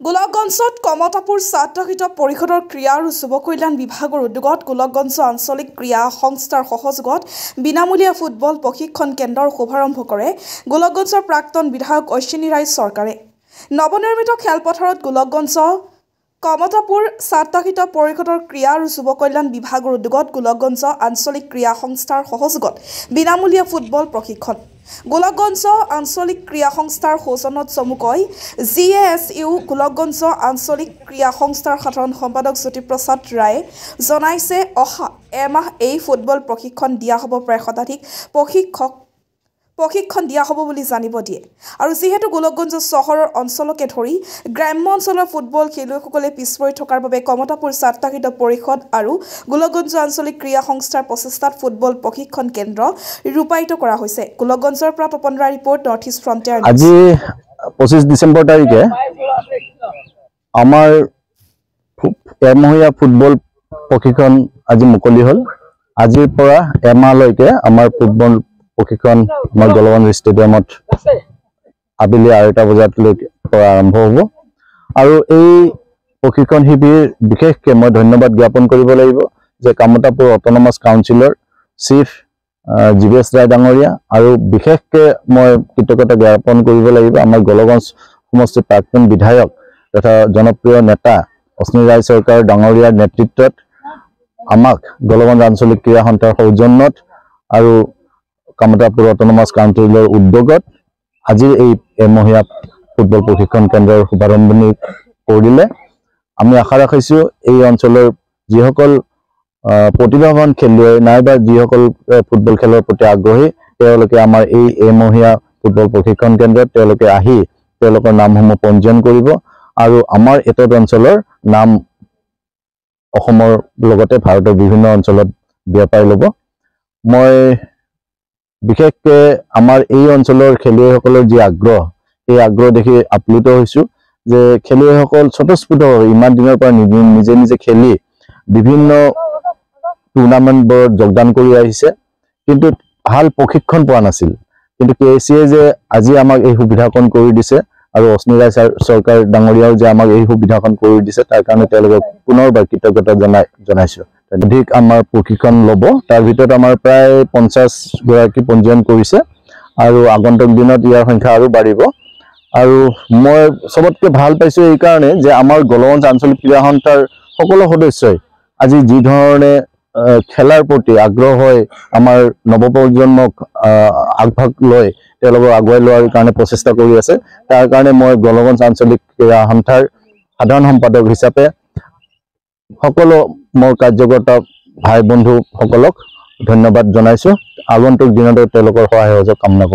গোলকগঞ্জত কমতাপুৰ ছাত্ৰহিত পৰিষদৰ ক্ৰীড়া আৰু যুৱ কল্যাণ বিভাগৰ উদ্যোগত গোলকগঞ্জ আঞ্চলিক ক্ৰীড়া সংস্থাৰ সহযোগত বিনামূলীয়া ফুটবল প্ৰশিক্ষণ কেন্দ্ৰৰ শুভাৰম্ভ কৰে গোলকগঞ্জৰ প্ৰাক্তন বিধায়ক অশ্বিনী ৰায় চৰকাৰে। নৱনিৰ্মিত খেলপথাৰত গোলকগঞ্জ কমতাপুৰ ছাত্ৰহিত পৰিষদৰ ক্ৰীড়া আৰু যুৱ কল্যাণ বিভাগৰ উদ্যোগত গোলকগঞ্জ আঞ্চলিক ক্ৰীড়া সংস্থাৰ সহযোগত বিনামূলীয়া ফুটবল প্ৰশিক্ষণ। গোলকগঞ্জ আঞ্চলিক ক্ৰীড়া সংস্থাৰ সৌজন্যত চমুকৈ GASU গোলকগঞ্জ আঞ্চলিক ক্ৰীড়া সংস্থাৰ সাধাৰণ সম্পাদক জ্যোতিপ্ৰসাদ ৰায়ে জনাইছে অহা এমাহ এই ফুটবল প্ৰশিক্ষণ দিয়া হ'ব। প্ৰায় শতাধিক প্ৰশিক্ষণ দিয়া হ'ব বুলি জানিব দিয়ে। আৰু যিহেতু গোলকগঞ্জ চহৰৰ অঞ্চলকে ধৰি গ্ৰাম্য অঞ্চলৰ ফুটবল খেলুৱৈসকলে পিছপৰি থকাৰ বাবে কমতাপুৰ ছাত্ৰহিত পৰিষদ আৰু গোলকগঞ্জ আঞ্চলিক ক্ৰীড়া সংস্থাৰ প্ৰচেষ্টাত ফুটবল প্ৰশিক্ষণ কেন্দ্ৰ ৰূপায়িত কৰা হৈছে। গোলকগঞ্জৰ পৰা তপন ৰায় ৰিপৰ্ট, নৰ্থ ইষ্ট ফ্ৰণ্টিয়াৰ। আজি 25 ডিচেম্বৰ তাৰিখে আমাৰ এমহীয়া ফুটবল প্ৰশিক্ষণ আজি মুকলি হ'ল। আজিৰ পৰা এমাহলৈকে আমাৰ ফুটবল প্ৰশিক্ষণ আমাৰ গোলকগঞ্জ ষ্টেডিয়ামত আবেলি 2টা বজালৈ পৰা আৰম্ভ হ'ব। আৰু এই প্ৰশিক্ষণ শিবিৰ বিশেষকৈ মই ধন্যবাদ জ্ঞাপন কৰিব লাগিব যে কমতাপুৰ অট'নমাছ কাউন্সিলৰ চিফ GVS ৰায় ডাঙৰীয়া আৰু বিশেষকৈ মই কৃতজ্ঞতা জ্ঞাপন কৰিব লাগিব আমাৰ গোলকগঞ্জ সমষ্টিৰ প্ৰাক্তন বিধায়ক তথা জনপ্ৰিয় নেতা অশ্বিনী ৰায় চৰকাৰ ডাঙৰীয়াৰ নেতৃত্বত আমাক গোলকগঞ্জ আঞ্চলিক ক্ৰীড়া সন্থাৰ সৌজন্যত আৰু কমতাপুৰ অট'নমাছ কাউন্সিলৰ উদ্যোগত আজিৰ এই এমহীয়া ফুটবল প্ৰশিক্ষণ কেন্দ্ৰৰ শুভাৰম্ভণি কৰিলে। আমি আশা ৰাখিছোঁ এই অঞ্চলৰ যিসকল প্ৰতিভাৱান খেলুৱৈ নাইবা যিসকল ফুটবল খেলৰ প্ৰতি আগ্ৰহী তেওঁলোকে আমাৰ এই এমহীয়া ফুটবল প্ৰশিক্ষণ কেন্দ্ৰত তেওঁলোকে আহি তেওঁলোকৰ নামসমূহ পঞ্জীয়ন কৰিব আৰু আমাৰ এটত অঞ্চলৰ নাম অসমৰ লগতে ভাৰতৰ বিভিন্ন অঞ্চলত বিয়পাই ল'ব। মই বিশেষকৈ আমাৰ এই অঞ্চলৰ খেলুৱৈসকলৰ যি আগ্ৰহ, এই আগ্ৰহ দেখি আপ্লুত হৈছোঁ যে খেলুৱৈসকল স্বতঃস্ফূৰ্তভাৱে ইমান দিনৰ পৰা নিজে নিজে খেলি বিভিন্ন টুৰ্ণামেণ্টবোৰত যোগদান কৰি আহিছে, কিন্তু ভাল প্ৰশিক্ষণ পোৱা নাছিল। কিন্তু KCA যে আজি আমাক এই সুবিধাকণ কৰি দিছে আৰু অশ্বিনী ৰায় চৰকাৰ ডাঙৰীয়াও যে আমাক এই সুবিধাকণ কৰি দিছে তাৰ কাৰণে তেওঁলোকক পুনৰবাৰ কৃতজ্ঞতা জনাইছোঁ। অধিক আমাৰ প্ৰশিক্ষণ ল'ব, তাৰ ভিতৰত আমাৰ প্ৰায় 50 গৰাকী পঞ্জীয়ন কৰিছে আৰু আগন্তুক দিনত ইয়াৰ সংখ্যা আৰু বাঢ়িব। আৰু মই চবতকৈ ভাল পাইছোঁ এই কাৰণে যে আমাৰ গোলকগঞ্জ আঞ্চলিক ক্ৰীড়া সন্থাৰ সকলো সদস্যই আজি যি ধৰণে খেলাৰ প্ৰতি আগ্ৰহ হৈ আমাৰ নৱপ্ৰজন্মক আগভাগ লৈ তেওঁলোকক আগুৱাই লোৱাৰ কাৰণে প্ৰচেষ্টা কৰি আছে, তাৰ কাৰণে মই গোলকগঞ্জ আঞ্চলিক ক্ৰীড়া সন্থাৰ সাধাৰণ সম্পাদক হিচাপে সকলো মোৰ কাৰ্যকৰ্তা ভাই বন্ধুসকলক ধন্যবাদ জনাইছোঁ। আগন্তুক দিনতো তেওঁলোকৰ সহায় সহযোগ কামনা কৰোঁ।